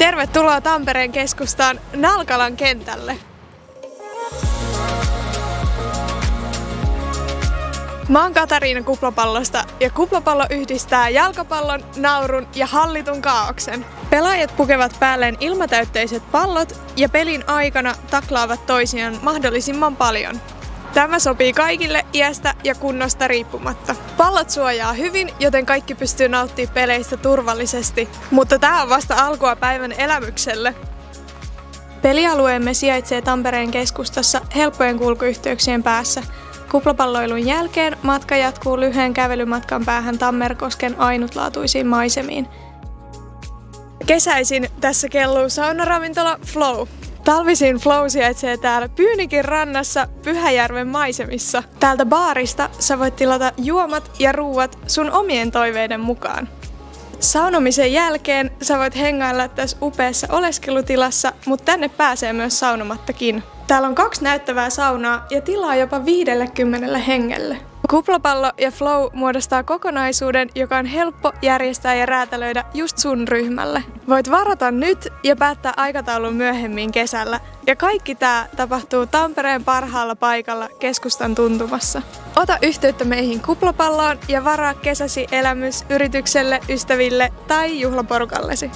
Tervetuloa Tampereen keskustaan Nalkalan kentälle. Mä oon Katariina Kuplapallosta ja kuplapallo yhdistää jalkapallon, naurun ja hallitun kaaoksen. Pelaajat pukevat päälleen ilmatäytteiset pallot ja pelin aikana taklaavat toisiaan mahdollisimman paljon. Tämä sopii kaikille iästä ja kunnosta riippumatta. Pallot suojaa hyvin, joten kaikki pystyy nauttimaan peleistä turvallisesti. Mutta tämä on vasta alkua päivän elämykselle. Pelialueemme sijaitsee Tampereen keskustassa helppojen kulkuyhteyksien päässä. Kuplapalloilun jälkeen matka jatkuu lyhyen kävelymatkan päähän Tammerkosken ainutlaatuisiin maisemiin. Kesäisin tässä kelluu saunaravintola Flow. Talvisin Flow sijaitsee täällä Pyynikin rannassa Pyhäjärven maisemissa. Täältä baarista sä voit tilata juomat ja ruuat sun omien toiveiden mukaan. Saunomisen jälkeen sä voit hengailla tässä upeassa oleskelutilassa, mutta tänne pääsee myös saunomattakin. Täällä on 2 näyttävää saunaa ja tilaa jopa 50 hengelle. Kuplapallo ja Flow muodostaa kokonaisuuden, joka on helppo järjestää ja räätälöidä just sun ryhmälle. Voit varata nyt ja päättää aikataulun myöhemmin kesällä. Ja kaikki tää tapahtuu Tampereen parhaalla paikalla keskustan tuntumassa. Ota yhteyttä meihin Kuplapalloon ja varaa kesäsi elämys yritykselle, ystäville tai juhlaporukallesi.